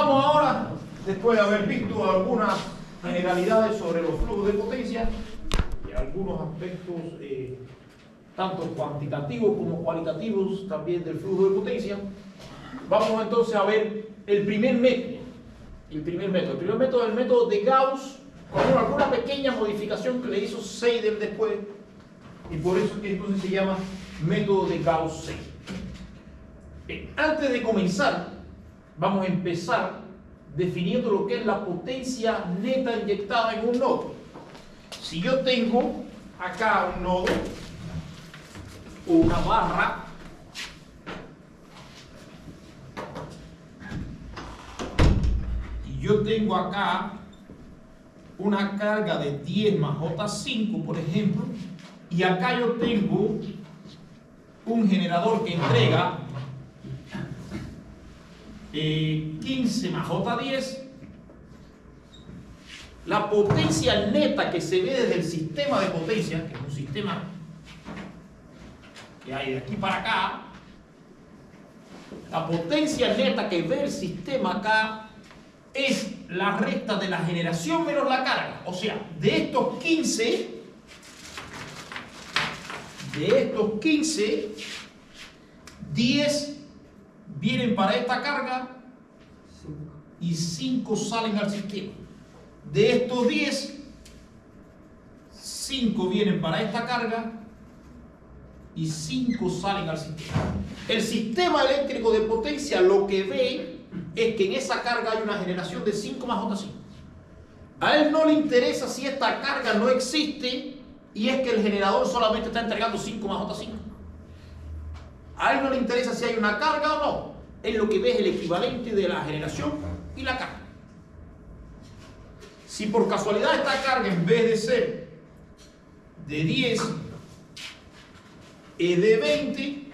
Vamos ahora, después de haber visto algunas generalidades sobre los flujos de potencia y algunos aspectos tanto cuantitativos como cualitativos también del flujo de potencia, vamos entonces a ver el primer método. El primer método es el método de Gauss, con alguna pequeña modificación que le hizo Seidel después, y por eso que entonces se llama método de Gauss-Seidel. Antes de comenzar, vamos a empezar definiendo lo que es la potencia neta inyectada en un nodo. Si yo tengo acá un nodo, una barra, y yo tengo acá una carga de 10 más J5, por ejemplo, y acá yo tengo un generador que entrega 15 más J10, la potencia neta que se ve desde el sistema de potencia, que es un sistema que hay de aquí para acá, la potencia neta que ve el sistema acá es la resta de la generación menos la carga. O sea, de estos 15, 10 vienen para esta carga y 5 salen al sistema. De estos 10, 5 vienen para esta carga y 5 salen al sistema. El sistema eléctrico de potencia lo que ve es que en esa carga hay una generación de 5 más J5. A él no le interesa si esta carga no existe y es que el generador solamente está entregando 5 más J5. A él no le interesa si hay una carga o no. Él lo que ve es el equivalente de la generación y la carga. Si por casualidad esta carga, en vez de ser de 10, es de 20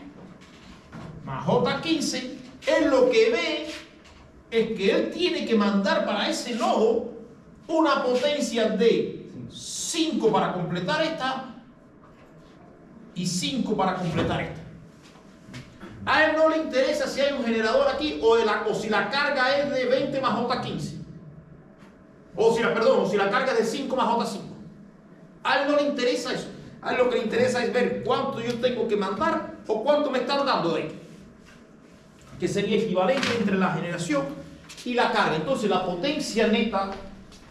más J15, él lo que ve es que él tiene que mandar para ese nodo una potencia de 5 para completar esta y 5 para completar esta. A él no le interesa si hay un generador aquí o si la carga es de 20 más J15. O si la carga es de 5 más J5. A él no le interesa eso. A él lo que le interesa es ver cuánto yo tengo que mandar o cuánto me están dando de esto, que sería equivalente entre la generación y la carga. Entonces la potencia neta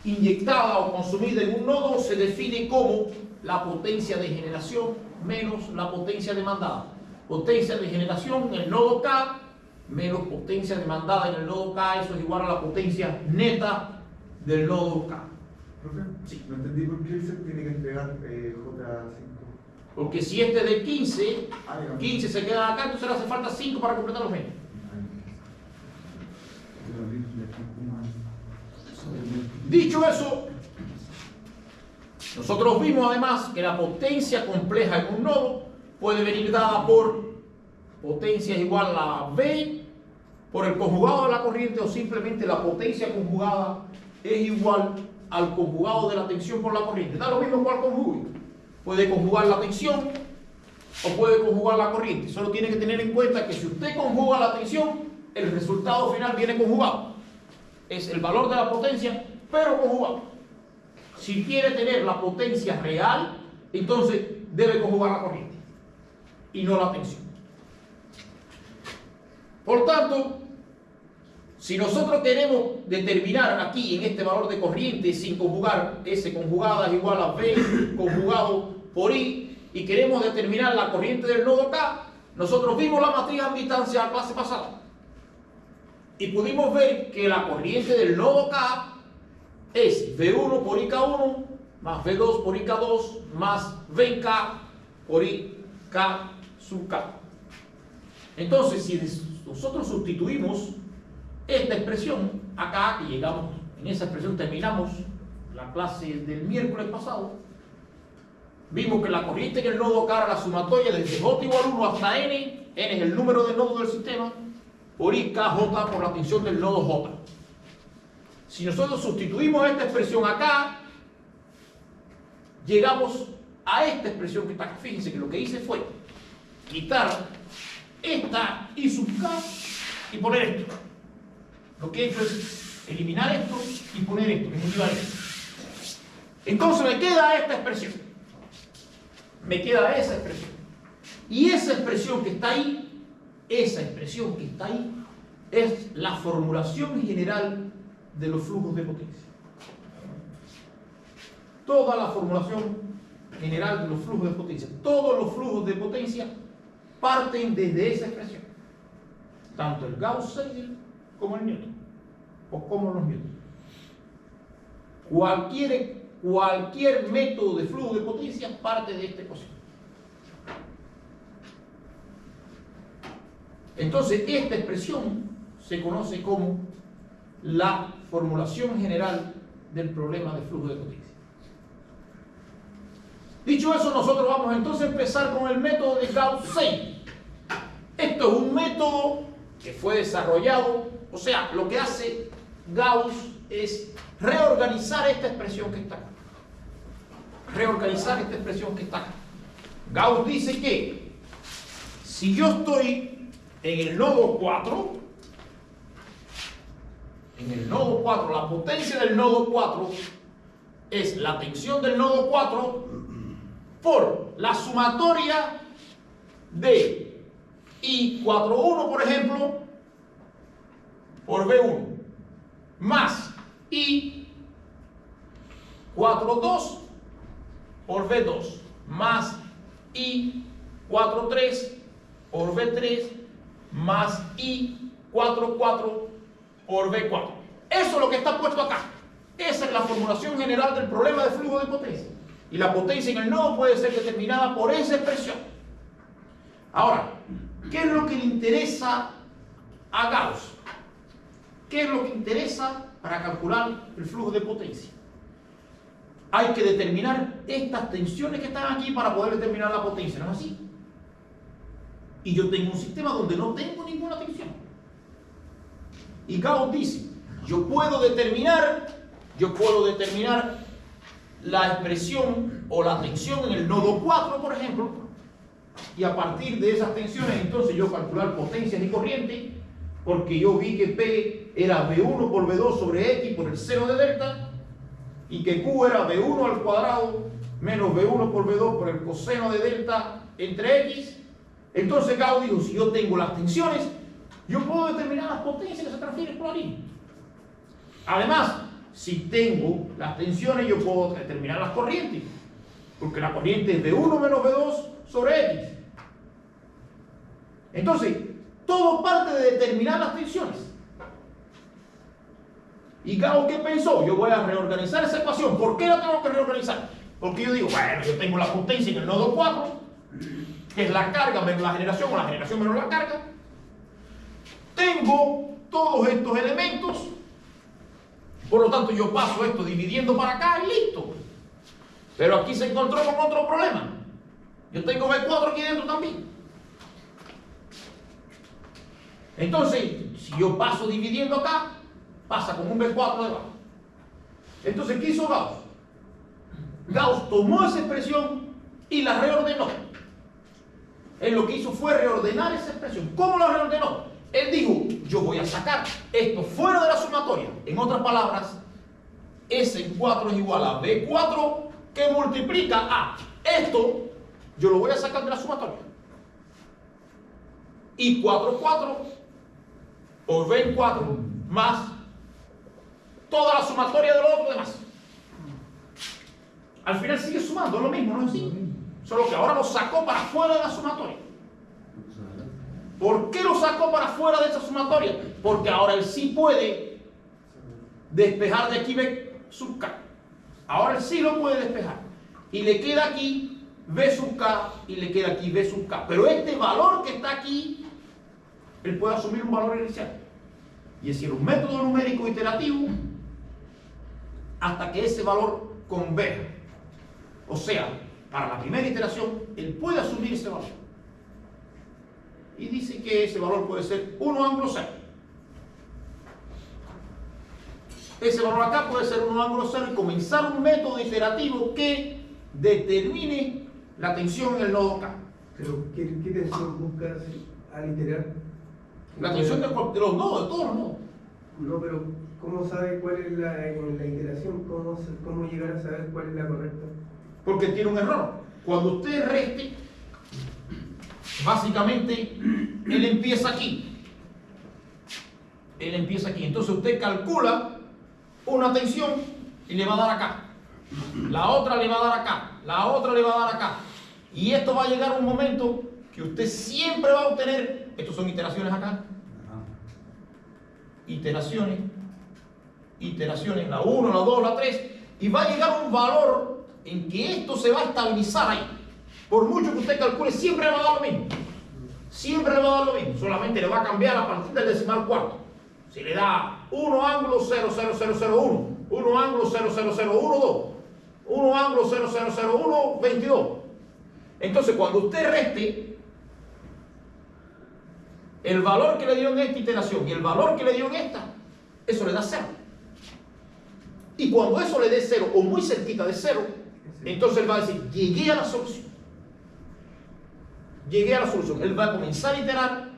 inyectada o consumida en un nodo se define como la potencia de generación menos la potencia demandada. Potencia de generación en el nodo K menos potencia demandada en el nodo K, eso es igual a la potencia neta del nodo K. ¿Profe? Sí. No entendí por qué se tiene que entregar J5. Porque si este es de 15, 15 se queda acá, entonces le hace falta 5 para completar los 20. Dicho eso, nosotros vimos además que la potencia compleja en un nodo puede venir dada por potencia es igual a V por el conjugado de la corriente, o simplemente la potencia conjugada es igual al conjugado de la tensión por la corriente. Da lo mismo cuál conjugue. Puede conjugar la tensión o puede conjugar la corriente. Solo tiene que tener en cuenta que si usted conjuga la tensión, el resultado final viene conjugado. Es el valor de la potencia, pero conjugado. Si quiere tener la potencia real, entonces debe conjugar la corriente y no la tensión. Por tanto, si nosotros queremos determinar aquí en este valor de corriente sin conjugar, S conjugada es igual a V conjugado por I, y queremos determinar la corriente del nodo K, nosotros vimos la matriz ambitancia la clase pasada y pudimos ver que la corriente del nodo K es V1 por IK1 más V2 por IK2 más VK por IK sub K. Entonces, si nosotros sustituimos esta expresión acá, y llegamos, en esa expresión terminamos la clase del miércoles pasado, vimos que la corriente en el nodo K era la sumatoria desde J igual 1 hasta N, N es el número de nodos del sistema, por IKJ por la tensión del nodo J. Si nosotros sustituimos esta expresión acá, llegamos a esta expresión que está acá. Fíjense que lo que hice fue quitar esta I sub K y poner esto. Lo que he hecho es eliminar esto y poner esto, que es equivalente. Entonces me queda esta expresión. Me queda esa expresión. Y esa expresión que está ahí, es la formulación general de los flujos de potencia. Toda la formulación general de los flujos de potencia, todos los flujos de potencia parten desde esa expresión. Tanto el Gauss-Seidel como el Newton, o como los Newton. Cualquier método de flujo de potencia parte de esta ecuación. Entonces, esta expresión se conoce como la formulación general del problema de flujo de potencia. Dicho eso, nosotros vamos entonces a empezar con el método de Gauss-Seidel. Esto es un método que fue desarrollado, o sea, lo que hace Gauss es reorganizar esta expresión que está acá. Reorganizar esta expresión que está acá. Gauss dice que si yo estoy en el nodo 4, la potencia del nodo 4 es la tensión del nodo 4 por la sumatoria de I41, por ejemplo, por V1, más I42 por V2, más I43 por V3, más I44 por V4. Eso es lo que está puesto acá. Esa es la formulación general del problema de flujo de potencia. Y la potencia en el nodo puede ser determinada por esa expresión. Ahora, ¿qué es lo que le interesa a Gauss? ¿Qué es lo que interesa para calcular el flujo de potencia? Hay que determinar estas tensiones que están aquí para poder determinar la potencia, ¿no es así? Y yo tengo un sistema donde no tengo ninguna tensión. Y Gauss dice, yo puedo determinar la expresión o la tensión en el nodo 4, por ejemplo, y a partir de esas tensiones entonces yo calcular potencias y corrientes, porque yo vi que P era V1 por V2 sobre X por el seno de delta, y que Q era V1 al cuadrado menos V1 por V2 por el coseno de delta entre X. Entonces Gauss dijo, si yo tengo las tensiones, yo puedo determinar las potencias que se transfieren por la línea. Además, si tengo las tensiones, yo puedo determinar las corrientes, porque la corriente es V1 menos V2 sobre X. Entonces, todo parte de determinar las tensiones. ¿Y Gauss qué pensó? Yo voy a reorganizar esa ecuación. ¿Por qué la tengo que reorganizar? Porque yo digo, bueno, yo tengo la potencia en el nodo 4, que es la carga menos la generación, o la generación menos la carga. Tengo todos estos elementos. Por lo tanto, yo paso esto dividiendo para acá y listo. Pero aquí se encontró con otro problema. Yo tengo V4 aquí dentro también. Entonces, si yo paso dividiendo acá, pasa con un V4 debajo. Entonces, ¿qué hizo Gauss? Gauss tomó esa expresión y la reordenó. Él lo que hizo fue reordenar esa expresión. ¿Cómo la reordenó? Él dijo, yo voy a sacar esto fuera de la sumatoria. En otras palabras, S en 4 es igual a B4 que multiplica a esto, yo lo voy a sacar de la sumatoria. Y 4 por V en 4 más toda la sumatoria de lo otro demás. Al final sigue sumando, lo mismo, ¿no es así? Solo que ahora lo sacó para fuera de la sumatoria. ¿Por qué lo sacó para fuera de esa sumatoria? Porque ahora él sí puede despejar de aquí B sub K. Ahora él sí lo puede despejar. Y le queda aquí B sub K y le queda aquí B sub K. Pero este valor que está aquí, él puede asumir un valor inicial. Y es decir, un método numérico iterativo hasta que ese valor converja. O sea, para la primera iteración, él puede asumir ese valor. Y dice que ese valor puede ser 1 ángulo 0. Ese valor acá puede ser 1 ángulo 0 y comenzar un método iterativo que determine la tensión en el nodo K. Pero, ¿qué tensión buscas al iterar? La tensión de los nodos, de todos los nodos. No, pero ¿cómo sabe cuál es la iteración? ¿Cómo llegar a saber cuál es la correcta? Porque tiene un error. Cuando usted reste, básicamente, él empieza aquí. Él empieza aquí. Entonces usted calcula una tensión y le va a dar acá. La otra le va a dar acá. La otra le va a dar acá. Y esto va a llegar a un momento que usted siempre va a obtener, estos son iteraciones acá. Iteraciones. Iteraciones, la 1, la 2, la 3. Y va a llegar un valor en que esto se va a estabilizar ahí. Por mucho que usted calcule, siempre le va a dar lo mismo. Siempre le va a dar lo mismo. Solamente le va a cambiar a partir del decimal cuarto. Si le da 1 ángulo 00001, 1 ángulo 00012, 1 ángulo 0001, 22. Entonces, cuando usted reste, el valor que le dio en esta iteración y el valor que le dio en esta, eso le da 0. Y cuando eso le dé 0 o muy cerquita de 0, entonces él va a decir, llegué a la solución. Llegué a la solución. Él va a comenzar a iterar,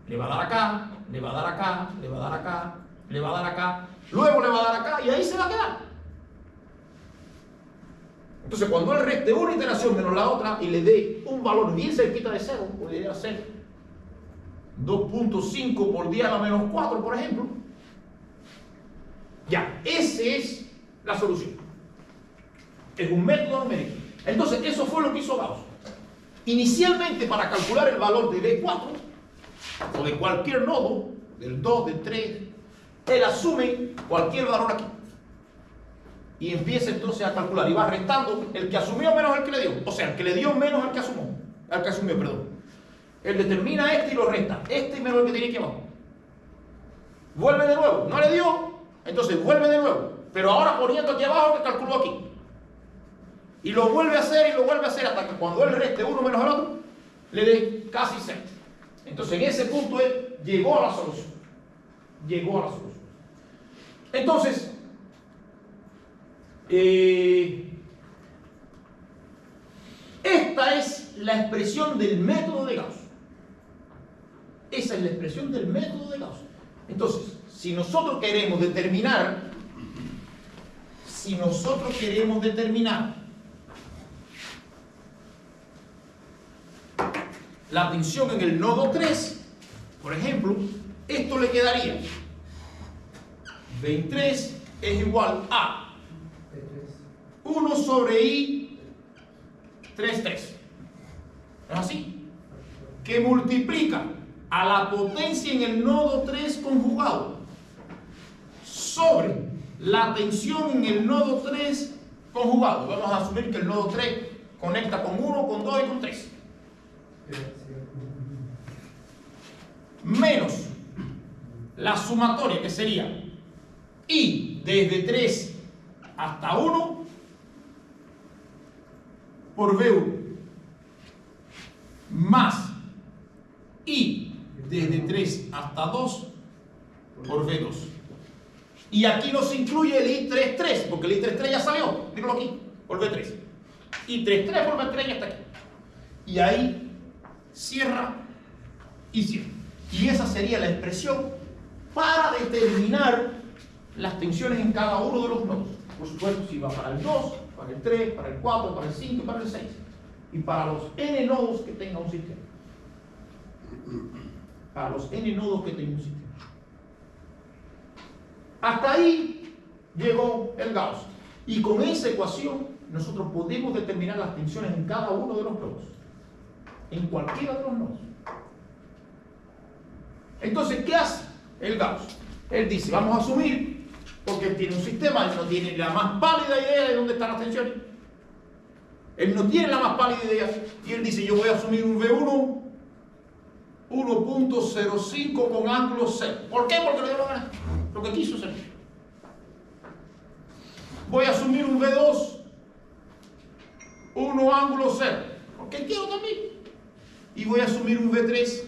le va a dar acá, le va a dar acá, le va a dar acá, le va a dar acá, luego le va a dar acá y ahí se va a quedar. Entonces cuando él reste una iteración menos la otra y le dé un valor bien cerquita de 0, podría ser 2.5 por 10 a la menos 4, por ejemplo. Ya, esa es la solución. Es un método numérico. Entonces eso fue lo que hizo Gauss. Inicialmente, para calcular el valor de B4 o de cualquier nodo, del 2, del 3, él asume cualquier valor aquí y empieza entonces a calcular y va restando el que asumió menos el que le dio, o sea, el que le dio menos al que asumió, perdón. Él determina este y lo resta, este menos el que tiene aquí abajo. Vuelve de nuevo, no le dio, entonces vuelve de nuevo, pero ahora poniendo aquí abajo que calculó aquí. Y lo vuelve a hacer y lo vuelve a hacer hasta que cuando él reste uno menos el otro, le dé casi 0. Entonces en ese punto él llegó a la solución. Llegó a la solución. Entonces, esta es la expresión del método de Gauss. Esa es la expresión del método de Gauss. Entonces, si nosotros queremos determinar la tensión en el nodo 3, por ejemplo, esto le quedaría V3 es igual a 1 sobre I 3. ¿Es así? Que multiplica a la potencia en el nodo 3 conjugado sobre la tensión en el nodo 3 conjugado. Vamos a asumir que el nodo 3 conecta con 1, con 2 y con 3. Menos la sumatoria, que sería I desde 3 hasta 1 por V1 más I desde 3 hasta 2 por V2. Y aquí no se incluye el I33, porque el I33 ya salió, míralo aquí, por V3. I33 por V3 ya está aquí. Y ahí cierra y cierra. Y esa sería la expresión para determinar las tensiones en cada uno de los nodos. Por supuesto, si va para el 2, para el 3, para el 4, para el 5 y para el 6. Y para los n nodos que tenga un sistema. Para los n nodos que tenga un sistema. Hasta ahí llegó el Gauss. Y con esa ecuación nosotros podemos determinar las tensiones en cada uno de los nodos. En cualquiera de los nodos. Entonces, ¿qué hace el Gauss? Él dice, vamos a asumir, porque él tiene un sistema, él no tiene la más pálida idea de dónde están las tensiones. Él no tiene la más pálida idea. Y él dice, yo voy a asumir un V1 1.05 con ángulo 0. ¿Por qué? Porque le dio la gana. Lo que quiso hacer. Voy a asumir un V2 1 ángulo 0. Porque quiero también. Y voy a asumir un V3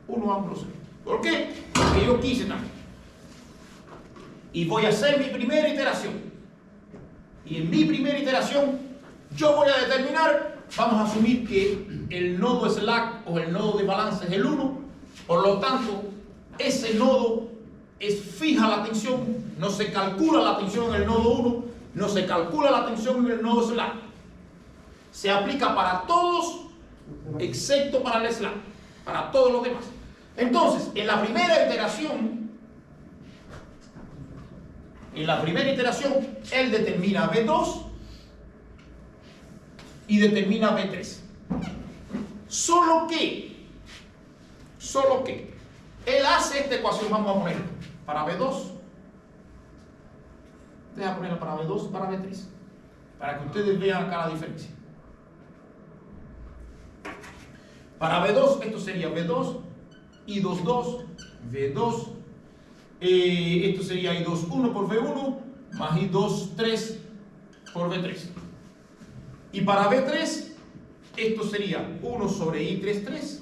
1 ángulo 0. ¿Por qué? Porque yo quise también. Y voy a hacer mi primera iteración. Y en mi primera iteración yo voy a determinar, vamos a asumir que el nodo slack o el nodo de balance es el 1, por lo tanto ese nodo es fija la tensión, no se calcula la tensión en el nodo 1, no se calcula la tensión en el nodo slack. Se aplica para todos, excepto para el slack, para todos los demás. Entonces, en la primera iteración, él determina V2 y determina V3. Solo que él hace esta ecuación, vamos a poner para V2, deja ponerla para V2 y para V3, para que ustedes vean acá la diferencia. Para V2, esto sería V2, I22, V2, esto sería I21 por V1, más I23 por V3. Y para V3, esto sería 1 sobre I33,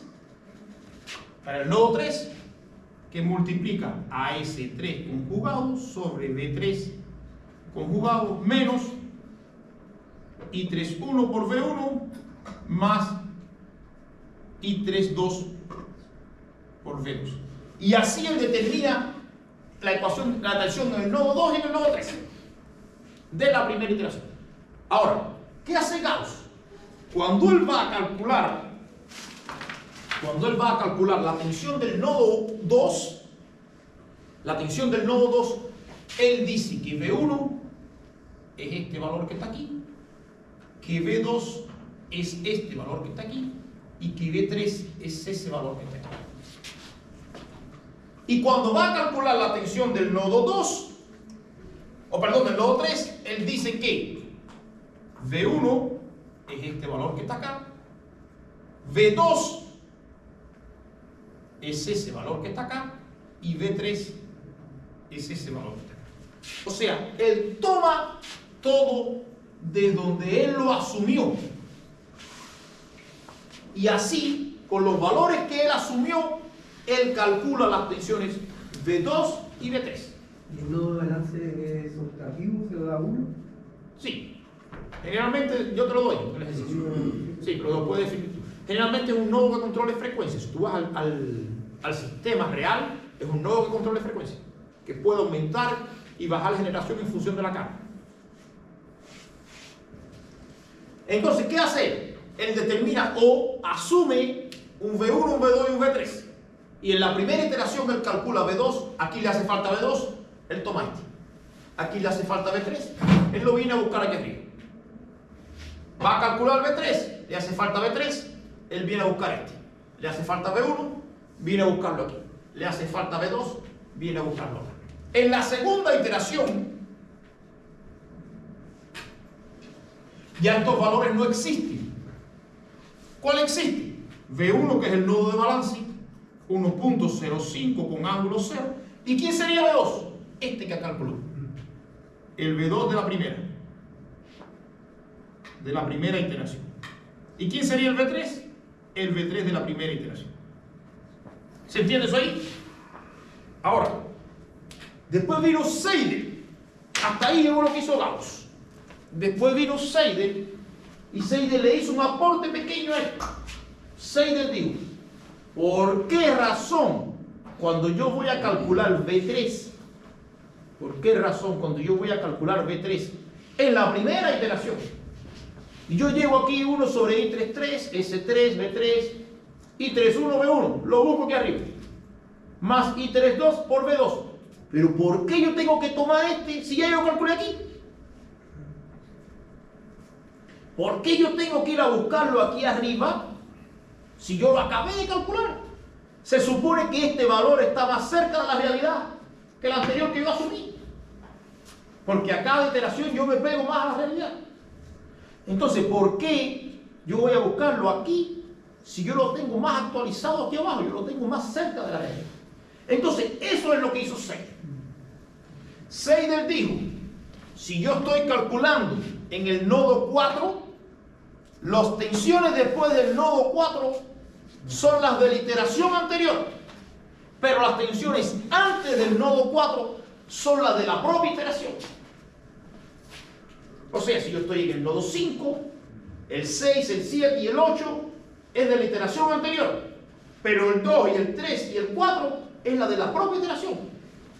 para el nodo 3, que multiplica a S3 conjugado sobre V3 conjugado, menos I31 por V1, más I32 por V2. Y así él determina la ecuación, la tensión en el nodo 2 y en el nodo 3 de la primera iteración. Ahora, ¿qué hace Gauss? Cuando él va a calcular la tensión del nodo 2, él dice que V1 es este valor que está aquí, que V2 es este valor que está aquí, y que V3 es ese valor que está aquí. Y cuando va a calcular la tensión del nodo 2, del nodo 3, él dice que V1 es este valor que está acá, V2 es ese valor que está acá, y V3 es ese valor que está acá. O sea, él toma todo de donde él lo asumió. Y así, con los valores que él asumió, él calcula las tensiones V2 y V3. ¿Y el nodo de balance sustractivo se lo da 1? Sí. Generalmente yo te lo doy, el ejercicio. Sí, pero lo puedes definir tú. Generalmente es un nodo que controle frecuencias. Si tú vas al sistema real, es un nodo que controle frecuencias, que puede aumentar y bajar la generación en función de la carga. Entonces, ¿qué hace? Él determina o asume un V1, un V2 y un V3. Y en la primera iteración él calcula V2, aquí le hace falta V2, él toma este. Aquí le hace falta V3, él lo viene a buscar aquí arriba. Va a calcular V3, le hace falta V3, él viene a buscar este. Le hace falta V1, viene a buscarlo aquí. Le hace falta V2, viene a buscarlo acá. En la segunda iteración, ya estos valores no existen. ¿Cuál existe? V1, que es el nodo de balance, 1.05 con ángulo 0. ¿Y quién sería V2? Este que calculó. El V2 de la primera iteración. ¿Y quién sería el V3? El V3 de la primera iteración. ¿Se entiende eso ahí? Ahora, después vino Seidel. Hasta ahí llegó lo que hizo Gauss. Después vino Seidel, y Seidel le hizo un aporte pequeño a esto. Seidel dijo, ¿por qué razón cuando yo voy a calcular V3? ¿Por qué razón cuando yo voy a calcular V3 en la primera iteración? Y yo llevo aquí 1 sobre I33, S3, V3, I31, V1, lo busco aquí arriba, más I32 por V2. Pero ¿por qué yo tengo que tomar este si ya yo calculé aquí? ¿Por qué yo tengo que ir a buscarlo aquí arriba si yo lo acabé de calcular? Se supone que este valor está más cerca de la realidad que el anterior que yo asumí. Porque a cada iteración yo me pego más a la realidad. Entonces, ¿por qué yo voy a buscarlo aquí si yo lo tengo más actualizado aquí abajo? Yo lo tengo más cerca de la realidad. Entonces, eso es lo que hizo Seidel. Seidel dijo, si yo estoy calculando en el nodo 4, las tensiones después del nodo 4 son las de la iteración anterior, pero las tensiones antes del nodo 4 son las de la propia iteración. O sea, si yo estoy en el nodo 5, el 6, el 7 y el 8 es de la iteración anterior, pero el 2 y el 3 y el 4 es la de la propia iteración.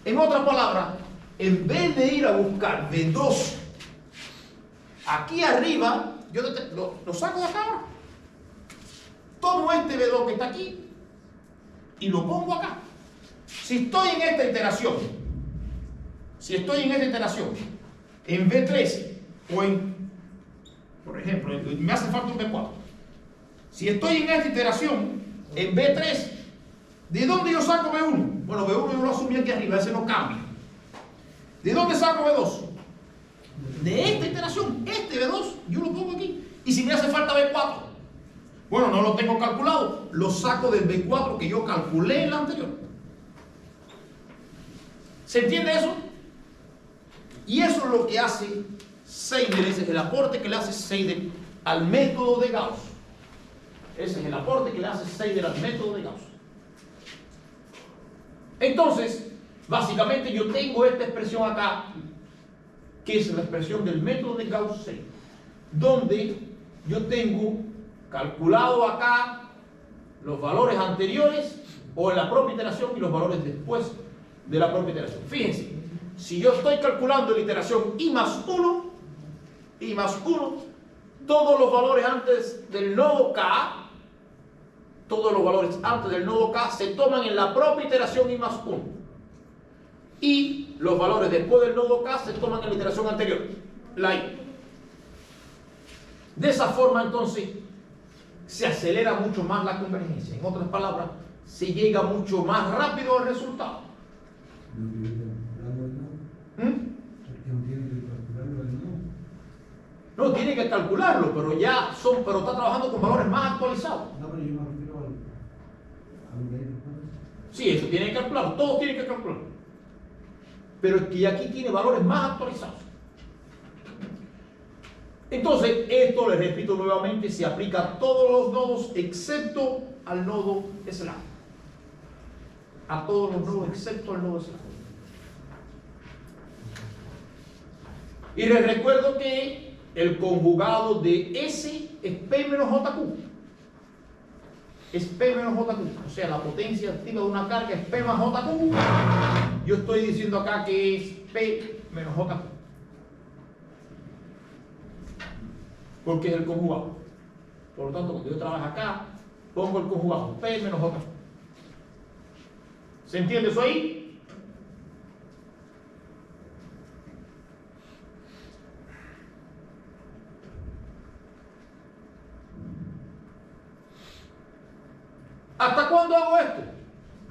En otras palabras, en vez de ir a buscar V2 aquí arriba, yo lo saco de acá ahora. Tomo este V2 que está aquí y lo pongo acá. Si estoy en esta iteración, en V3 o por ejemplo, me hace falta un V4. Si estoy en esta iteración, en V3, ¿de dónde yo saco V1? Bueno, V1 yo lo asumí aquí arriba, ese no cambia. ¿De dónde saco V2? De esta iteración, este V2, yo lo pongo aquí. Y si me hace falta V4, bueno, no lo tengo calculado, lo saco del V4 que yo calculé en la anterior. ¿Se entiende eso? Y eso es lo que hace Seidel, ese es el aporte que le hace Seidel al método de Gauss. Ese es el aporte que le hace Seidel al método de Gauss. Entonces, básicamente yo tengo esta expresión acá, que es la expresión del método de Gauss-Seidel, donde yo tengo calculado acá los valores anteriores o en la propia iteración y los valores después de la propia iteración. Fíjense, si yo estoy calculando la iteración I más 1, todos los valores antes del nodo K, se toman en la propia iteración I más 1. Y los valores después del nodo K se toman en la iteración anterior, la I. De esa forma, entonces, se acelera mucho más la convergencia. En otras palabras, se llega mucho más rápido al resultado. No, tiene que calcularlo, pero está trabajando con valores más actualizados. No, pero yo me refiero a Sí, eso tiene que calcularlo, todos tienen que calcularlo. Pero es que aquí tiene valores más actualizados. Entonces, esto, les repito nuevamente, se aplica a todos los nodos excepto al nodo SLA. A todos los nodos excepto al nodo SLA. Y les recuerdo que el conjugado de S es P menos JQ. Es P menos JQ. O sea, la potencia activa de una carga es P más JQ. Yo estoy diciendo acá que es P menos JQ. Porque es el conjugado. Por lo tanto, cuando yo trabajo acá, pongo el conjugado P menos JQ. ¿Se entiende eso ahí? ¿Hasta cuándo hago esto?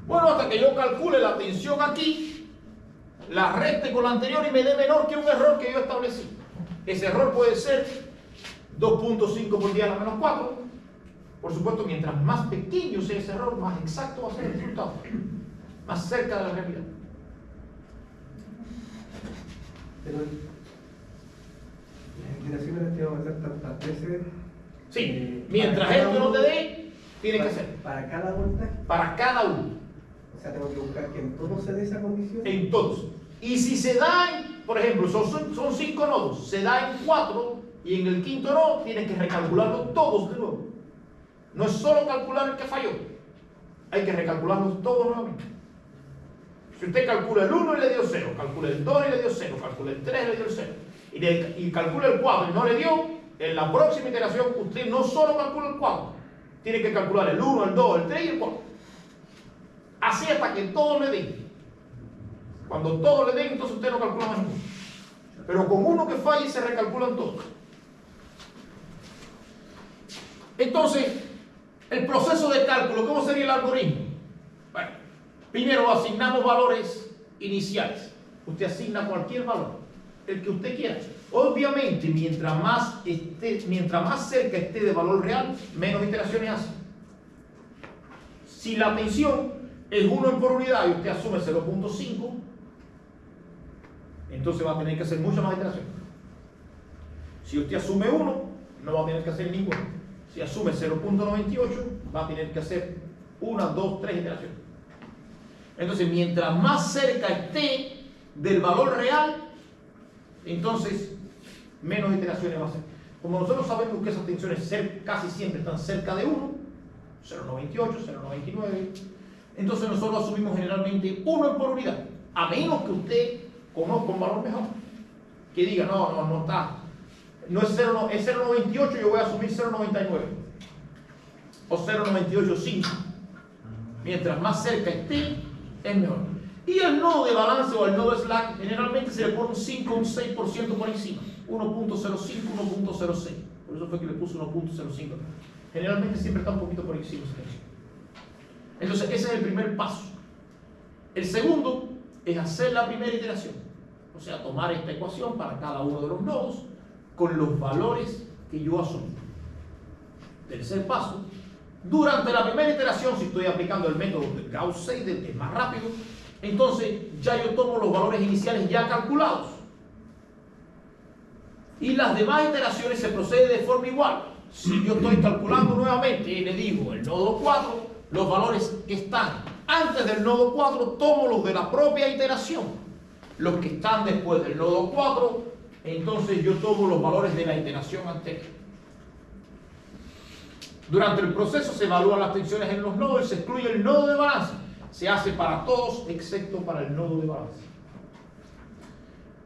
Bueno, hasta que yo calcule la tensión aquí, la reste con la anterior y me dé menor que un error que yo establecí. Ese error puede ser 2.5 por 10 a la menos 4. Por supuesto, mientras más pequeño sea ese error, más exacto va a ser el resultado. Más cerca de la realidad. Pero las iteraciones las tengo que hacer tantas veces. Sí, mientras esto no te dé, tiene que ser. ¿Para cada voltaje? Para cada uno. O sea, tengo que buscar que en todos se dé esa condición. En todos. Y si se da, por ejemplo, son 5 nodos, se da en 4 y en el quinto nodo tienes que recalcularlos todos de nuevo. No es solo calcular el que falló, hay que recalcularlos todos nuevamente. Si usted calcula el 1 y le dio 0, calcula el 2 y le dio 0, calcula el 3 y le dio 0, y calcula el 4 y no le dio, en la próxima iteración usted no solo calcula el 4, tiene que calcular el 1, el 2, el 3 y el 4. Así hasta que todos le den. Cuando todos le den, entonces usted no calcula más ninguno. Pero con uno que falle se recalculan todos. Entonces, el proceso de cálculo, ¿cómo sería el algoritmo? Bueno, primero asignamos valores iniciales. Usted asigna cualquier valor, el que usted quiera. Obviamente, mientras más cerca esté de valor real, menos iteraciones hace. Si la tensión es 1 por unidad y usted asume 0.5, entonces va a tener que hacer muchas más iteraciones. Si usted asume 1, no va a tener que hacer ninguna. Si asume 0.98, va a tener que hacer 1, 2, 3 iteraciones. Entonces, mientras más cerca esté del valor real, entonces menos iteraciones va a hacer. Como nosotros sabemos que esas tensiones casi siempre están cerca de 1, 0.98, 0.99, entonces nosotros asumimos generalmente 1 por unidad, a menos que usted conozca un valor mejor, que diga, no está, no es 0,98, yo voy a asumir 0,99 o 0,985. Mientras más cerca esté, es mejor. Y el nodo de balance o el nodo slack generalmente se le pone un 5 o un 6% por encima, 1.05, 1.06. Por eso fue que le puse 1.05. Generalmente siempre está un poquito por encima. Entonces ese es el primer paso. El segundo es hacer la primera iteración. O sea, tomar esta ecuación para cada uno de los nodos con los valores que yo asumí. Tercer paso. Durante la primera iteración, si estoy aplicando el método de Gauss-Seidel, es más rápido, entonces ya yo tomo los valores iniciales ya calculados. Y las demás iteraciones se procede de forma igual. Si yo estoy calculando nuevamente y le digo el nodo 4, los valores que están antes del nodo 4, tomo los de la propia iteración. Los que están después del nodo 4, entonces yo tomo los valores de la iteración anterior. Durante el proceso se evalúan las tensiones en los nodos y se excluye el nodo de balance. Se hace para todos excepto para el nodo de balance.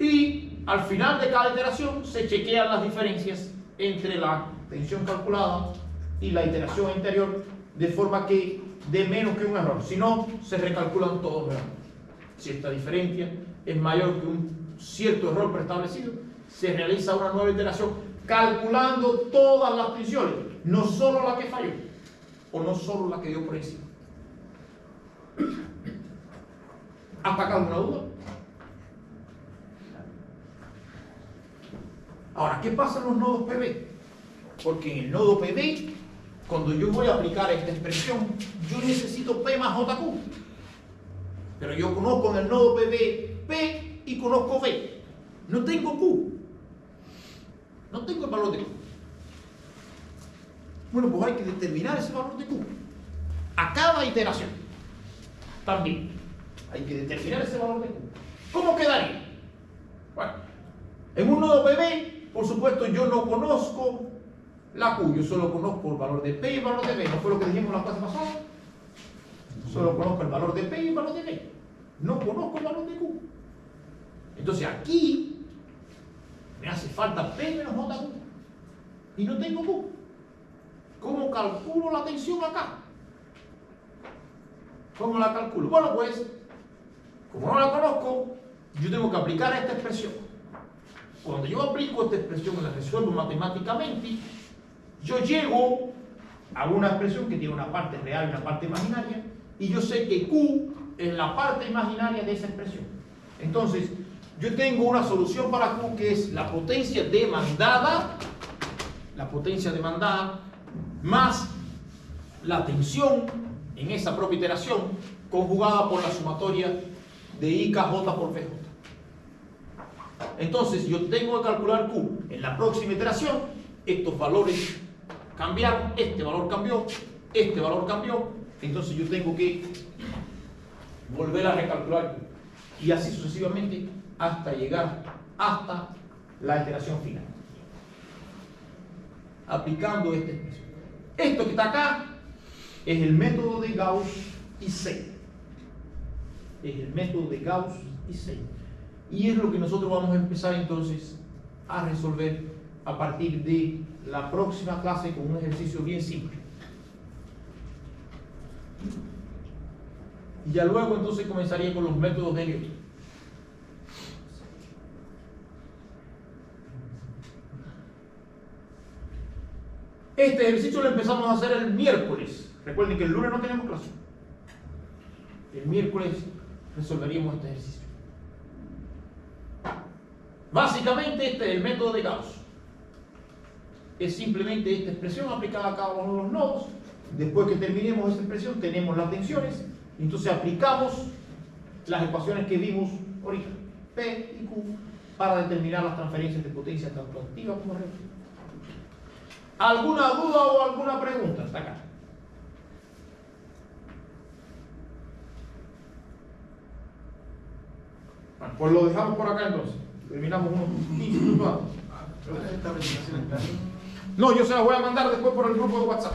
Y al final de cada iteración se chequean las diferencias entre la tensión calculada y la iteración anterior, de forma que dé menos que un error. Si no, se recalculan todos los errores. Si esta diferencia es mayor que un cierto error preestablecido, se realiza una nueva iteración calculando todas las tensiones, no solo la que falló o no solo la que dio por encima. ¿Hasta acá alguna duda? Ahora, ¿qué pasa en los nodos PV? Porque en el nodo PV, cuando yo voy a aplicar esta expresión, yo necesito P más JQ. Pero yo conozco en el nodo PV P y conozco V. No tengo Q. No tengo el valor de Q. Bueno, pues hay que determinar ese valor de Q. A cada iteración. También hay que determinar ese valor de Q. ¿Cómo quedaría? Bueno, en un nodo PV, por supuesto, yo no conozco la Q. Yo solo conozco el valor de P y el valor de V. ¿No fue lo que dijimos la clase pasada? Solo conozco el valor de P y el valor de V. No conozco el valor de Q. Entonces aquí me hace falta P menos JQ. Y no tengo Q. ¿Cómo calculo la tensión acá? ¿Cómo la calculo? Bueno, pues, como no la conozco, yo tengo que aplicar esta expresión. Cuando yo aplico esta expresión y la resuelvo matemáticamente, yo llego a una expresión que tiene una parte real y una parte imaginaria, y yo sé que Q es la parte imaginaria de esa expresión. Entonces, yo tengo una solución para Q que es la potencia demandada más la tensión en esa propia iteración conjugada por la sumatoria de IKJ por VJ. Entonces yo tengo que calcular Q en la próxima iteración. Estos valores cambiaron, este valor cambió, este valor cambió. Entonces yo tengo que volver a recalcular Q. Y así sucesivamente hasta llegar hasta la iteración final. Aplicando esta expresión. Esto que está acá es el método de Gauss y Seidel. Es el método de Gauss y Seidel. Y es lo que nosotros vamos a empezar entonces a resolver a partir de la próxima clase con un ejercicio bien simple. Y ya luego entonces comenzaría con los métodos de Newton. Este ejercicio lo empezamos a hacer el miércoles. Recuerden que el lunes no tenemos clase. El miércoles resolveríamos este ejercicio. Básicamente este es el método de Gauss. Es simplemente esta expresión aplicada a cada uno de los nodos. Después que terminemos esta expresión tenemos las tensiones. Entonces aplicamos las ecuaciones que vimos ahorita, P y Q, para determinar las transferencias de potencia tanto activa como reactiva. ¿Alguna duda o alguna pregunta hasta acá? Bueno, pues lo dejamos por acá entonces. Terminamos unos 15 minutos antes. ¿Esta presentación está? No, yo se la voy a mandar después por el grupo de WhatsApp.